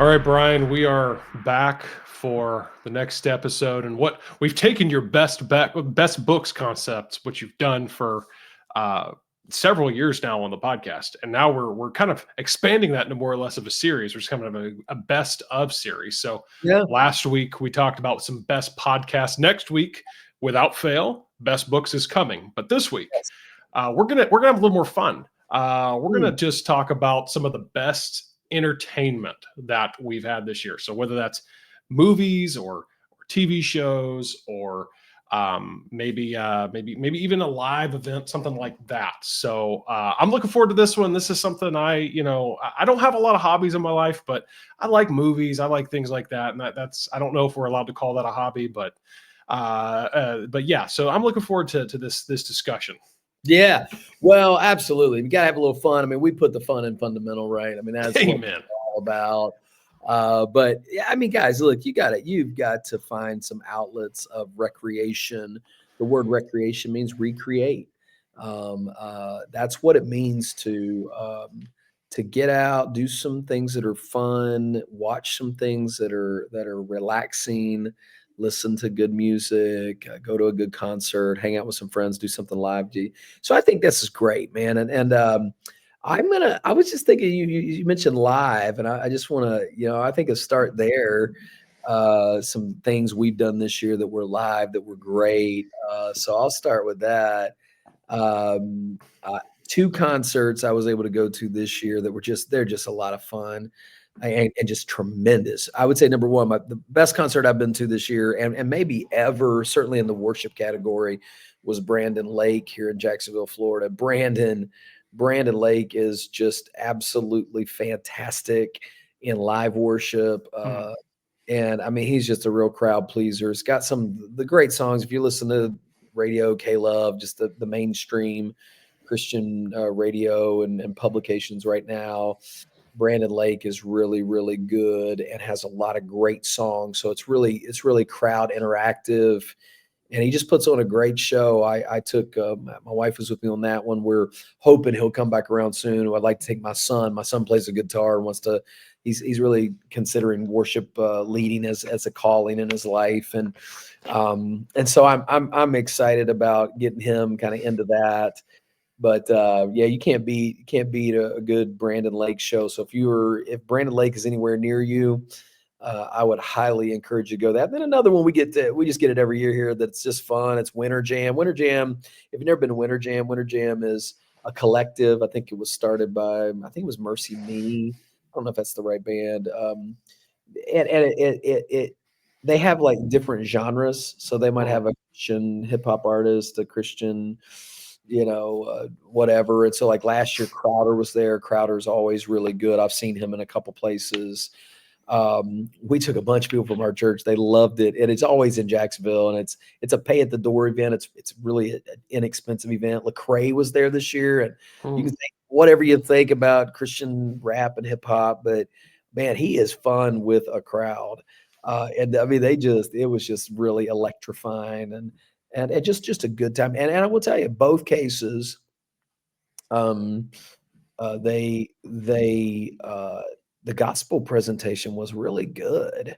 All right, Brian, we are back for the next episode, and what we've taken your best books concepts, which you've done for uh, several years now on the podcast, and now we're kind of expanding that into more or less of a series. We're just kind of a best of series. So Yeah. last week we talked about some best podcasts. Next week, without fail, best books is coming. But this week, Yes. we're gonna have a little more fun. We're Mm. gonna just talk about some of the best entertainment that we've had this year. So whether that's movies or TV shows or maybe even a live event, something like that. So I'm looking forward to this one. This is something I don't have a lot of hobbies in my life, but I like movies. I like things like that, and that's I don't know if we're allowed to call that a hobby, but yeah. So I'm looking forward to this discussion. Yeah. Well, absolutely. We got to have a little fun. I mean, we put the fun in fundamental, right? I mean, that's what Amen. it's all about. But yeah, I mean, guys, look, you've got to find some outlets of recreation. The word recreation means recreate. That's what it means to get out, do some things that are fun, watch some things that are relaxing, listen to good music, go to a good concert, hang out with some friends, do something live. So I think this is great, man. And I was just thinking, you mentioned live, and I just want to, I think a start there. Some things we've done this year that were live that were great. So I'll start with that. Um, Two concerts I was able to go to this year that they're just a lot of fun and just tremendous. I would say number one, the best concert I've been to this year and maybe ever, certainly in the worship category, was Brandon Lake here in Jacksonville, Florida. Brandon Lake is just absolutely fantastic in live worship. And I mean, he's just a real crowd pleaser. It's got some of the great songs. If you listen to radio, K-Love, just the mainstream Christian radio and publications right now, Brandon Lake is really, really good and has a lot of great songs. So it's really crowd interactive, and he just puts on a great show. I took my wife was with me on that one. We're hoping he'll come back around soon. I'd like to take my son. My son plays the guitar and wants to. He's really considering worship leading as a calling in his life, and so I'm excited about getting him kind of into that. But yeah, you can't beat a good Brandon Lake show. So if Brandon Lake is anywhere near you, I would highly encourage you to go that. Then another one we just get it every year here that's just fun. It's Winter Jam. Winter Jam. If you've never been to Winter Jam is a collective. I think it was started by it was Mercy Me. I don't know if that's the right band. And it they have like different genres. So they might have a Christian hip hop artist, a Christian whatever. And so like last year, Crowder was there. Crowder's always really good. I've seen him in a couple places. We took a bunch of people from our church. They loved it. And it's always in Jacksonville, and it's a pay at the door event. It's really an inexpensive event. Lecrae was there this year, and you can think whatever you think about Christian rap and hip hop, but man, he is fun with a crowd. And I mean, it was just really electrifying and just a good time. And I will tell you, both cases, um, the gospel presentation was really good.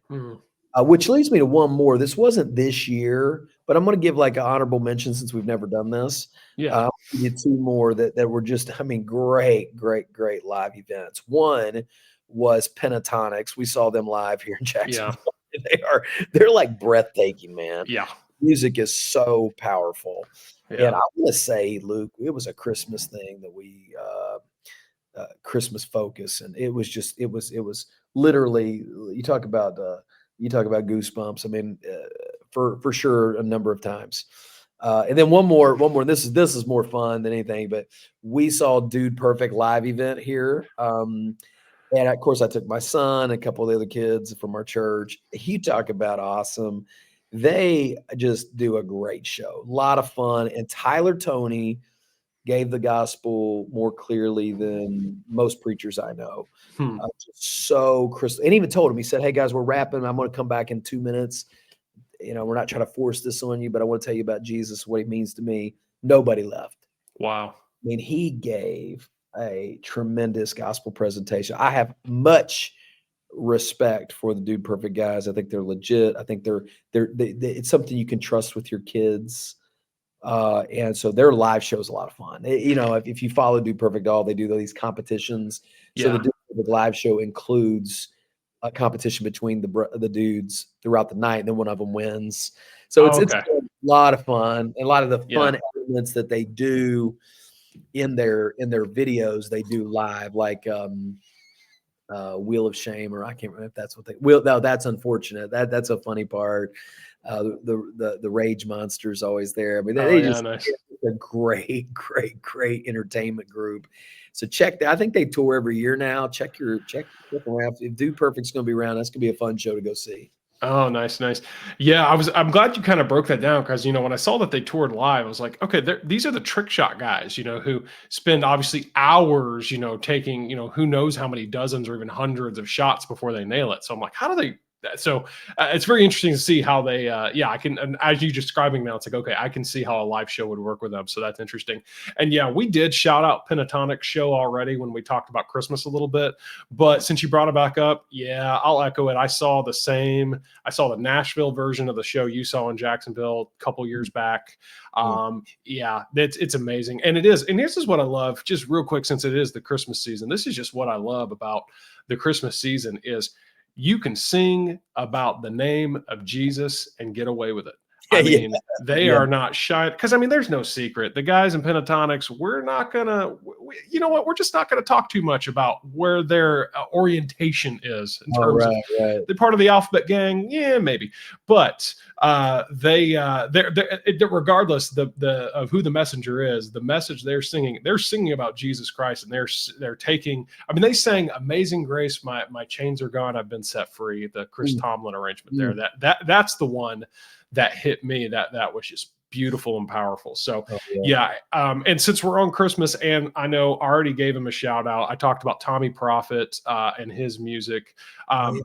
Which leads me to one more. This wasn't this year, but I'm going to give like an honorable mention since we've never done this. Yeah. I'll give you two more that were just, I mean, great live events. One was Pentatonics. We saw them live here in Jacksonville. Yeah. They're like breathtaking, man. Yeah. Music is so powerful. Yeah. And I want to say, Luke, it was a Christmas thing that we Christmas focus, and it was literally you talk about goosebumps. I mean, for sure, a number of times. And then one more. And this is more fun than anything, but we saw Dude Perfect live event here. And of course, I took my son, a couple of the other kids from our church. You talk about awesome. They just do a great show, a lot of fun. And Tyler Toney gave the gospel more clearly than most preachers I know. Just so crystal, and even told him, he said, "Hey guys, we're wrapping. I'm going to come back in 2 minutes. We're not trying to force this on you, but I want to tell you about Jesus, what he means to me." Nobody left. Wow. I mean, he gave a tremendous gospel presentation. I have much respect for the Dude Perfect guys. I think they're legit. I think it's something you can trust with your kids. And so their live show is a lot of fun. If you follow Dude Perfect All, they do these competitions. So the Yeah. Dude Perfect live show includes a competition between the dudes throughout the night, and then one of them wins. So it's Okay. a lot of fun, and a lot of the fun Yeah. elements that they do in their videos, they do live, like Wheel of Shame, or I can't remember if that's what they will. No, that's unfortunate. That's a funny part. The Rage Monster's always there. I mean, Oh, they yeah, just nice. a great entertainment group. So check that. I think they tour every year now. Check around. If Dude Perfect's going to be around, that's going to be a fun show to go see. Oh, nice, nice. Yeah, I'm glad you kind of broke that down because when I saw that they toured live, I was like, okay, these are the trick shot guys, who spend obviously hours, taking, who knows how many dozens or even hundreds of shots before they nail it. So I'm like, how do they? So it's very interesting to see how they, I can, and as you describing now, it's like, okay, I can see how a live show would work with them. So that's interesting. And yeah, we did shout out Pentatonic show already when we talked about Christmas a little bit, but since you brought it back up, yeah, I'll echo it. I saw the Nashville version of the show you saw in Jacksonville a couple years back. Yeah, it's amazing. And it is. And this is what I love, just real quick, since it is the Christmas season. This is just what I love about the Christmas season is you can sing about the name of Jesus and get away with it. I mean, they are not shy because there's no secret. The guys in Pentatonics, we're not gonna, you know what? We're just not gonna talk too much about where their orientation is in terms of they're part of the Alphabet Gang. Yeah, maybe, but they're regardless of who the messenger is, the message they're singing about Jesus Christ, and they're taking. They sang "Amazing Grace," my chains are gone, I've been set free. The Chris Tomlin arrangement there. That's the one that hit me. That was just beautiful and powerful. So and since we're on Christmas, and I know I already gave him a shout out, I talked about Tommy Prophet and his music.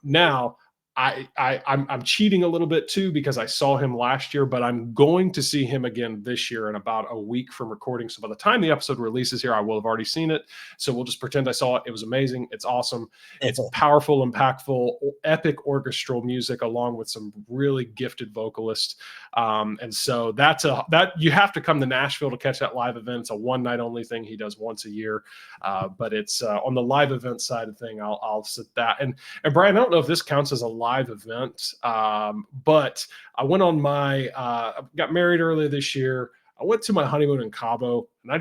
Now I'm cheating a little bit too because I saw him last year, but I'm going to see him again this year in about a week from recording. So by the time the episode releases here, I will have already seen it. So we'll just pretend I saw it. It was amazing. It's awesome. It's powerful, impactful, epic orchestral music along with some really gifted vocalists. And so that you have to come to Nashville to catch that live event. It's a one night only thing. He does once a year, but it's on the live event side of thing. I'll sit that. And Brian, I don't know if this counts as a live event, but I went on got married earlier this year. I went to my honeymoon in Cabo, and I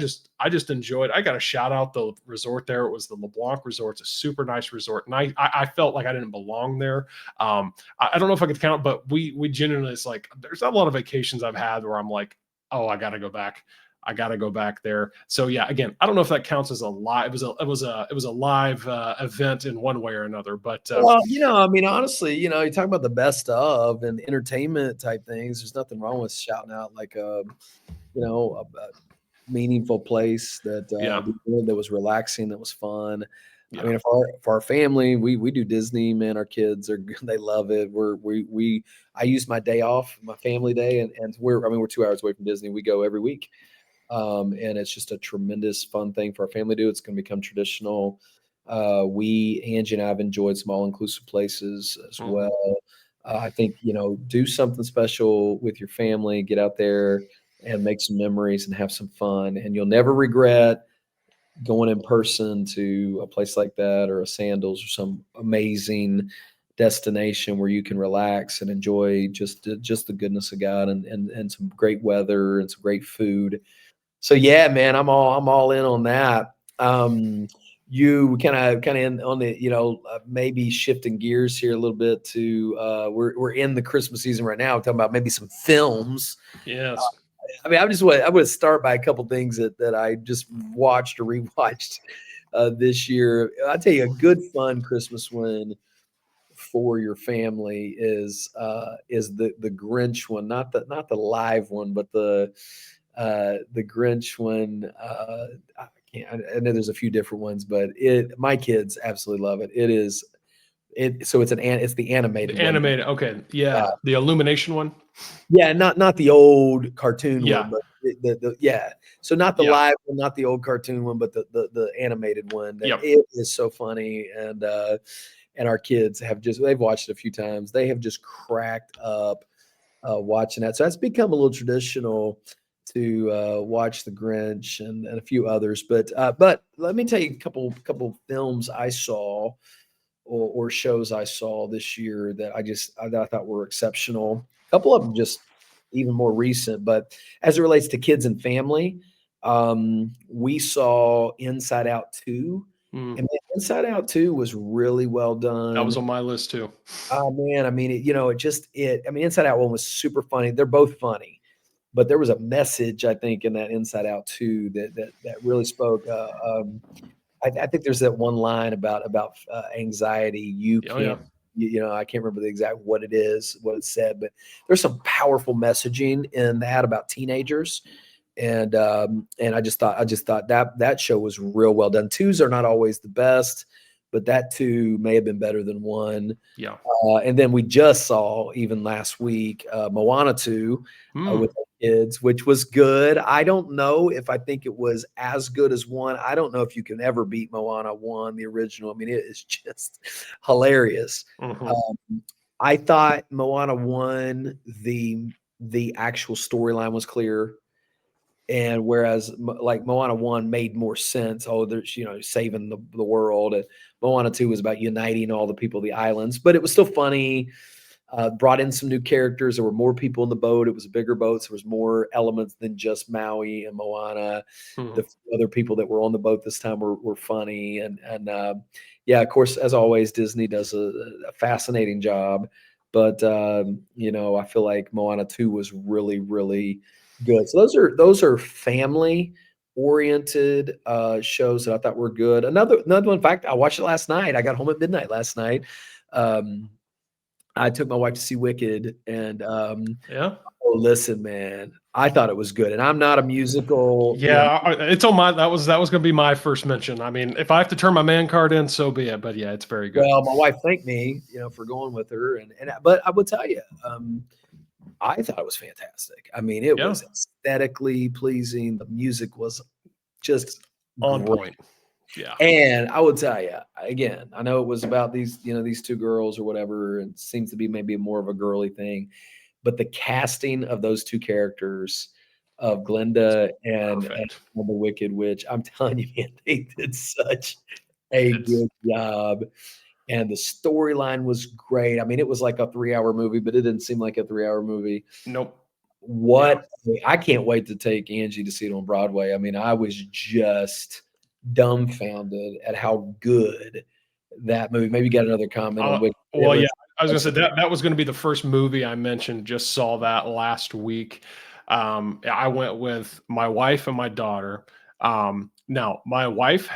just enjoyed. I got to shout out the resort there. It was the LeBlanc Resort. It's a super nice resort, and I felt like I didn't belong there. I don't know if I could count, but we genuinely, it's like there's not a lot of vacations I've had where I'm like, oh, I got to go back. I got to go back there. So yeah, again, I don't know if that counts as a live. It was a live event in one way or another. But well, honestly, you talk about the best of and entertainment type things. There's nothing wrong with shouting out like a meaningful place that that was relaxing, that was fun. Yeah. For our family, we do Disney. Man, our kids they love it. I use my day off, my family day, and we're 2 hours away from Disney. We go every week. And it's just a tremendous fun thing for our family to do. It's going to become traditional. Angie and I have enjoyed some all-inclusive places as well. I think, do something special with your family, get out there and make some memories and have some fun. And you'll never regret going in person to a place like that, or a Sandals, or some amazing destination where you can relax and enjoy just the goodness of God and some great weather and some great food. So yeah, man, I'm all in on that. You kind of in on the, maybe shifting gears here a little bit to we're in the Christmas season right now. We're talking about maybe some films. Yes. I would start by a couple things that I just watched or rewatched this year. I'll tell you a good fun Christmas one for your family is the Grinch one, not the live one, but the Grinch one. I know there's a few different ones, but my kids absolutely love it. So it's the animated one. Okay. Yeah. The Illumination one. Yeah. Not the old cartoon one, but so not the live one, not the old cartoon one, but the animated one. It is so funny. and our kids they've watched it a few times. They have just cracked up watching that. So that's become a little traditional to watch The Grinch and a few others. But let me tell you a couple films I saw or shows I saw this year that I thought were exceptional. A couple of them just even more recent, but as it relates to kids and family, we saw Inside Out 2. Mm. And Inside Out 2 was really well done. That was on my list too. Oh man, I mean, Inside Out 1 was super funny. They're both funny, but there was a message I think in that Inside Out 2 that really spoke. I think there's that one line about anxiety. You Oh, can't, I can't remember the exact what it said, but there's some powerful messaging in that about teenagers. And I just thought that show was real well done. 2s are not always the best, but that 2 may have been better than 1. Yeah. And then we just saw, even last week, Moana 2 with our kids, which was good. I don't know if I think it was as good as 1. I don't know if you can ever beat Moana 1, the original. I mean, it is just hilarious. I thought Moana 1, the actual storyline was clear. And whereas like Moana 1 made more sense, there's, saving the world, and Moana 2 was about uniting all the people of the islands, but it was still funny. Brought in some new characters. There were more people in the boat. It was a bigger boat, so there was more elements than just Maui and Moana. The other people that were on the boat this time were funny, and yeah, of course, as always, Disney does a fascinating job. But I feel like Moana 2 was really, really good. So those are family oriented shows that I thought were good. Another one, in fact, I watched it last night. I got home at midnight last night. I took my wife to see Wicked, and listen, man, I thought it was good. And I'm not a musical. Yeah, it's on my that was going to be my first mention. I mean, if I have to turn my man card in, so be it. But yeah, it's very good. Well, my wife thanked me, for going with her, but I would tell you, I thought it was fantastic. I mean, it was aesthetically pleasing. The music was just on great. Point. Yeah. And I would tell you, again, I know it was about these 2 girls or whatever. It seems to be maybe more of a girly thing, but the casting of those 2 characters, of Glinda and the Wicked Witch, I'm telling you, man, they did such a good job. And the storyline was great. I mean, it was like a 3-hour movie, but it didn't seem like a 3-hour movie. Nope. I can't wait to take Angie to see it on Broadway. I mean, I was just dumbfounded at how good that movie. Maybe you got another comment on Wicked. Well, yeah, I was going to say that was going to be the first movie I mentioned. Just saw that last week. I went with my wife and my daughter. Now, my wife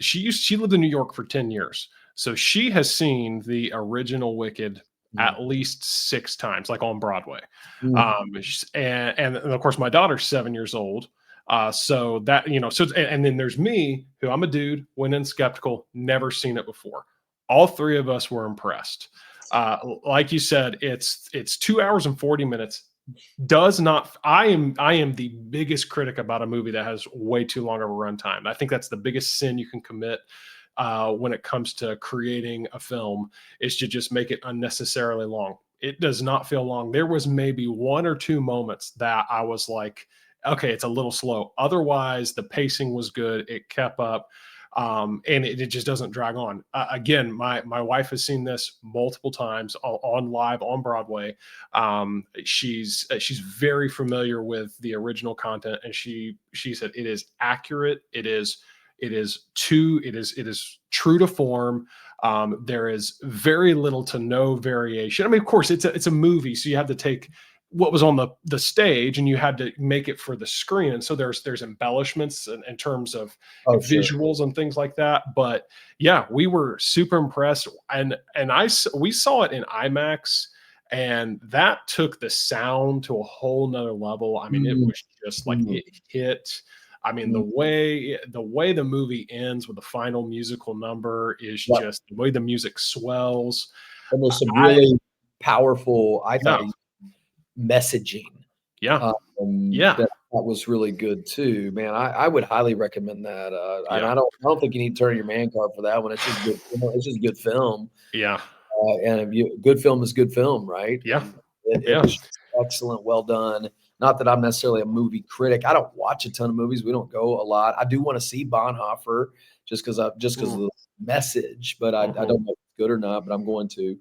she lived in New York for 10 years. So she has seen the original Wicked at least 6 times, like on Broadway. And of course, my daughter's 7 years old. So that, and then there's me, who I'm a dude, went in skeptical, never seen it before. All 3 of us were impressed. Like you said, it's 2 hours and 40 minutes. I am the biggest critic about a movie that has way too long of a runtime. I think that's the biggest sin you can commit when it comes to creating a film, is to just make it unnecessarily long. It does not feel long. There was maybe 1 or 2 moments that I was like, okay, it's a little slow. Otherwise, the pacing was good. It kept up. And it just doesn't drag on. Again, my wife has seen this multiple times on live on Broadway. She's very familiar with the original content, and she said it is accurate. It is true to form. There is very little to no variation. I mean, of course, it's a movie, so you have to take what was on the stage and you had to make it for the screen. And so there's embellishments in terms of visuals and things like that. But yeah, we were super impressed. And we saw it in IMAX, and that took the sound to a whole nother level. I mean, it was just like it hit. I mean, the way the movie ends with the final musical number is just the way the music swells. And there's some really powerful, I thought, messaging Yeah. That, Yeah. that was really good too, man. I would highly recommend that. And Yeah. I don't think you need to turn your man card for that one. It's just good. It's just good film. Yeah. And if good film is good film, right? Yeah. And it Yeah. was just excellent, well done. Not that I'm necessarily a movie critic. I don't watch a ton of movies. We don't go a lot. I do want to see Bonhoeffer just because of the message, but I don't know if it's good or not. But I'm going to.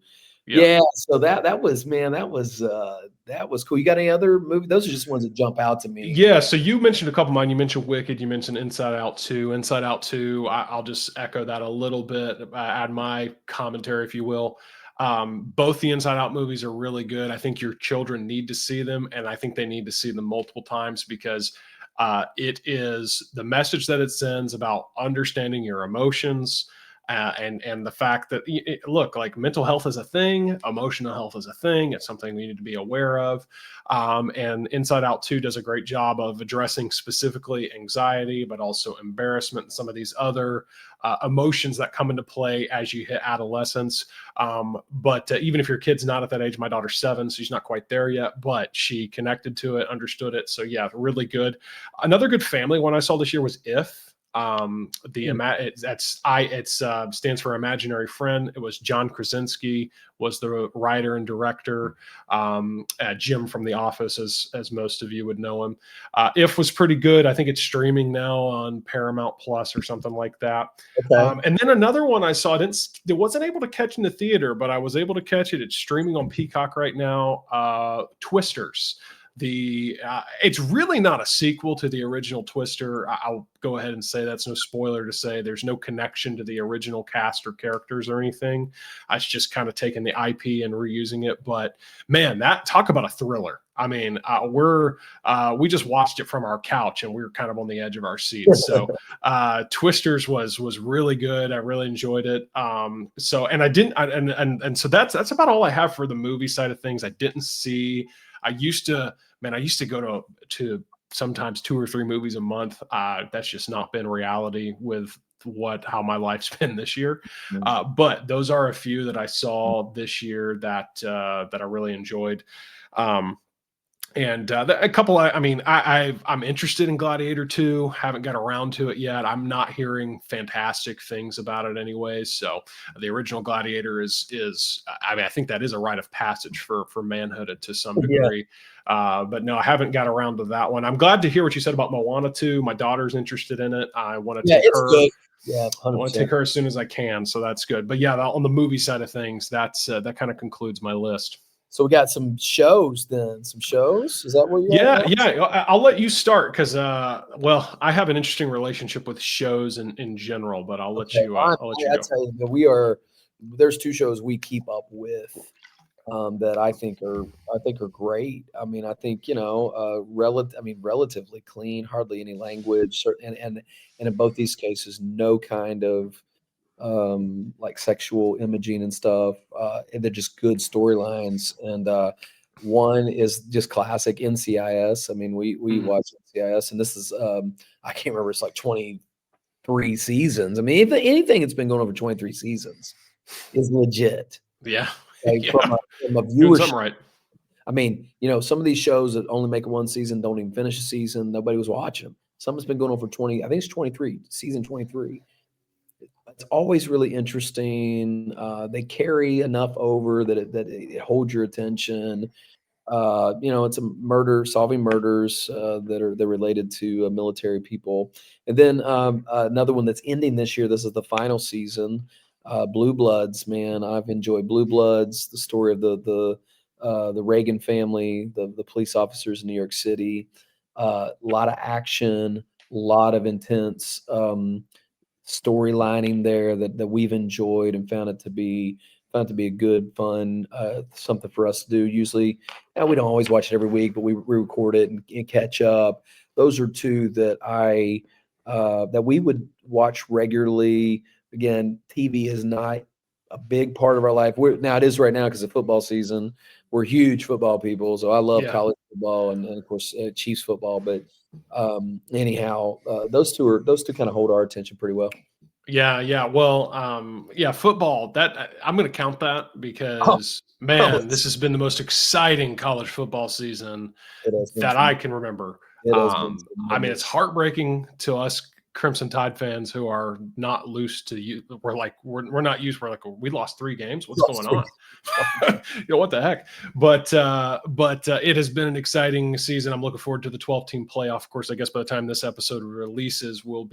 Yeah. Yeah. So that was, man, that was cool. You got any other movie? Those are just ones that jump out to me. Yeah, so you mentioned a couple of mine. You mentioned Wicked. You mentioned Inside Out 2. Inside Out 2, I'll just echo that a little bit, add my commentary, if you will. Both the Inside Out movies are really good. I think your children need to see them, and I think they need to see them multiple times because it is the message that it sends about understanding your emotions, and the fact that look, like, mental health is a thing, emotional health is a thing. It's something we need to be aware of. And Inside Out 2 does a great job of addressing specifically anxiety, but also embarrassment and some of these other emotions that come into play as you hit adolescence. But even if your kid's not at that age, my daughter's 7, so she's not quite there yet, but she connected to it, understood it. So yeah, really good. Another good family one I saw this year was If. Stands for Imaginary Friend. It was John Krasinski was the writer and director. Jim from The Office, as most of you would know him. If was pretty good. I think it's streaming now on Paramount Plus or something like that. Okay. And then another one I saw, wasn't able to catch in the theater, but I was able to catch it. It's streaming on Peacock right now. Twisters. It's really not a sequel to the original Twister. I'll go ahead and say that's no spoiler to say there's no connection to the original cast or characters or anything. It's just kind of taking the IP and reusing it. But man, that talk about a thriller. I mean, we just watched it from our couch and we were kind of on the edge of our seats. So Twisters was really good. I really enjoyed it. So that's about all I have for the movie side of things. I didn't see. I used to go to sometimes 2 or 3 movies a month. That's just not been reality with how my life's been this year. But those are a few that I saw this year that I really enjoyed. And a couple, I'm interested in Gladiator 2. Haven't got around to it yet. I'm not hearing fantastic things about it anyways. So the original Gladiator I think that is a rite of passage for manhood to some degree. But no, I haven't got around to that one. I'm glad to hear what you said about Moana 2. My daughter's interested in it. I want to take her. Good. Yeah, 100%. I want to take her as soon as I can. So that's good. But yeah, on the movie side of things, that kind of concludes my list. So we got some shows then. Some shows? Is that what you're Yeah. I'll let you start because, I have an interesting relationship with shows in general, but I'll let you. I'll let you go. I tell you, there's 2 shows we keep up with that I think are great. I mean, I think relatively clean, hardly any language, and in both these cases, no kind of like sexual imaging and stuff. And they're just good storylines. And one is just classic NCIS. I mean, we watch NCIS, and this is I can't remember. It's like 23 seasons. I mean, anything that's been going over 23 seasons is legit. Yeah. Like, from a viewership. Right. I mean, some of these shows that only make 1 season don't even finish a season. Nobody was watching them. Some has been going on for 20. I think it's 23, season 23. It's always really interesting. They carry enough over that it holds your attention. It's a solving murders they're related to military people. And then another one that's ending this year. This is the final season. Blue Bloods, man, I've enjoyed Blue Bloods. The story of the Reagan family, the police officers in New York City. A lot of action, a lot of intense storylining there that we've enjoyed and found it to be a good, fun, something for us to do. Usually, we don't always watch it every week, but we record it and catch up. Those are 2 that that we would watch regularly. Again, TV is not a big part of our life. Now it is right now because of football season. We're huge football people, so I love college football and of course Chiefs football. But anyhow, those two kind of hold our attention pretty well. Yeah. Well, yeah, football. I'm going to count that because, man, this has been the most exciting college football season It has been that I tremendous. can remember. It has been I mean, it's tremendous. heartbreaking to us Crimson Tide fans who are not used to you. We're not used. We're like, we lost 3 games. What's going on? What the heck? But it has been an exciting season. I'm looking forward to the 12-team playoff. Of course, I guess by the time this episode releases, we'll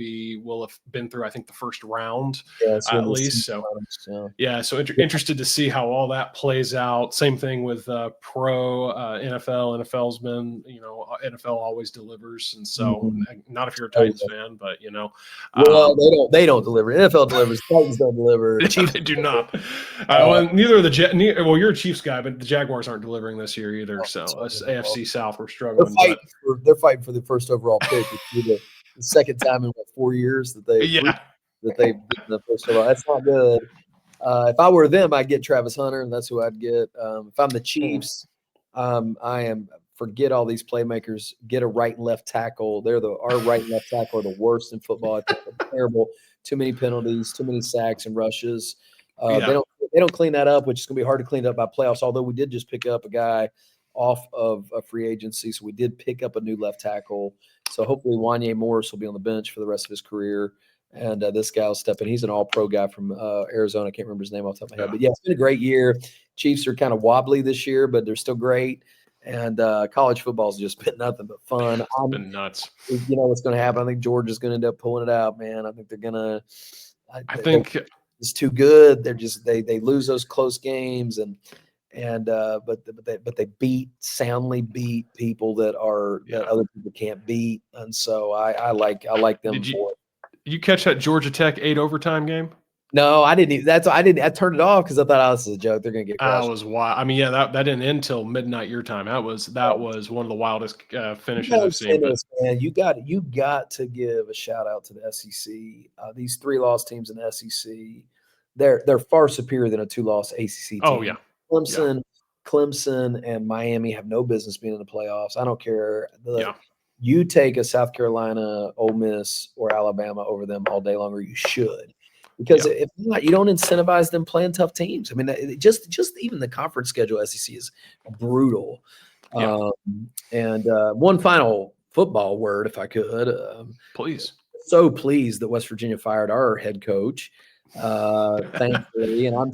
have been through, I think, the first round Yes, at least. So yeah, so interested to see how all that plays out. Same thing with pro NFL. NFL's been, NFL always delivers, and so not if you're a Titans fan, but well, they don't deliver. NFL delivers. Titans don't deliver. Chiefs do not. Well, neither of the well, you're a Chiefs guy, but the Jaguars aren't delivering this year either. So us AFC South, we're struggling. They're fighting for the first overall pick. The second time in 4 years that they've been the first overall. That's not good. If I were them, I'd get Travis Hunter, and that's who I'd get. If I'm the Chiefs, forget all these playmakers. Get a right and left tackle. Our right and left tackle are the worst in football. I think they're terrible. Too many penalties, too many sacks and rushes. They don't clean that up, which is going to be hard to clean up by playoffs. Although we did just pick up a guy off of a free agency, so we did pick up a new left tackle. So hopefully Wanya Morris will be on the bench for the rest of his career. And this guy will step in. He's an all-pro guy from Arizona. I can't remember his name off the top of my head. But, yeah, it's been a great year. Chiefs are kind of wobbly this year, but they're still great. And college football has just been nothing but fun. It's been nuts. You know what's going to happen. I think Georgia's going to end up pulling it out, man. I think they're going to – I think it's too good. They're just they lose those close games but they soundly beat people that other people can't beat. And so I like them. Did you catch that Georgia Tech 8 overtime game? No, I didn't. I turned it off because I thought, this is a joke. They're gonna get crushed. That was wild. I mean, yeah, that didn't end till midnight your time. That was one of the wildest finishes I've seen. Man, you got to give a shout out to the SEC. These 3-loss teams in the SEC, they're far superior than a 2-loss ACC team. Oh yeah, Clemson and Miami have no business being in the playoffs. I don't care. You take a South Carolina, Ole Miss, or Alabama over them all day long, or you should. Because if not, you don't incentivize them playing tough teams. I mean, just even the conference schedule SEC is brutal. And one final football word, if I could. Please. So pleased that West Virginia fired our head coach. Thankfully, and I'm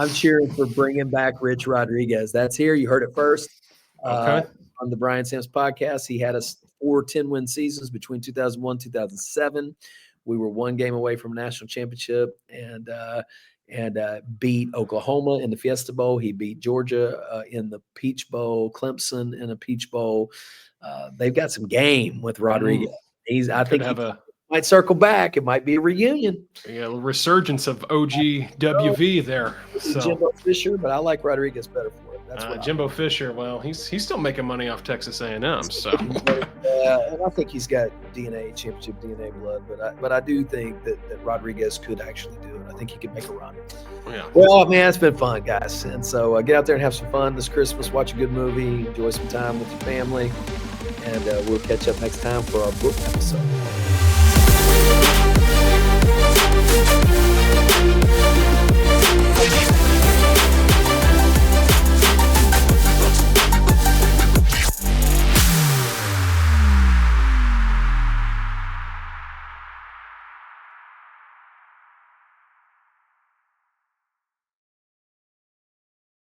cheering for bringing back Rich Rodriguez. That's here. You heard it first. Okay. On the Brian Sams podcast, he had us 4 10-win seasons between 2001 2007. We were 1 game away from a national championship and beat Oklahoma in the Fiesta Bowl. He beat Georgia in the Peach Bowl, Clemson in a Peach Bowl. They've got some game with Rodriguez. I think he might circle back. It might be a reunion. Yeah, a resurgence of OGWV there. Jimbo Fisher, but I like Rodriguez better for it. That's what Jimbo Fisher. Well, he's still making money off Texas A&M. So and I think he's got championship DNA blood. But I do think that Rodriguez could actually do it. I think he could make a run. Yeah. Well, man, it's been fun, guys. And so get out there and have some fun this Christmas. Watch a good movie. Enjoy some time with your family. And we'll catch up next time for our book episode.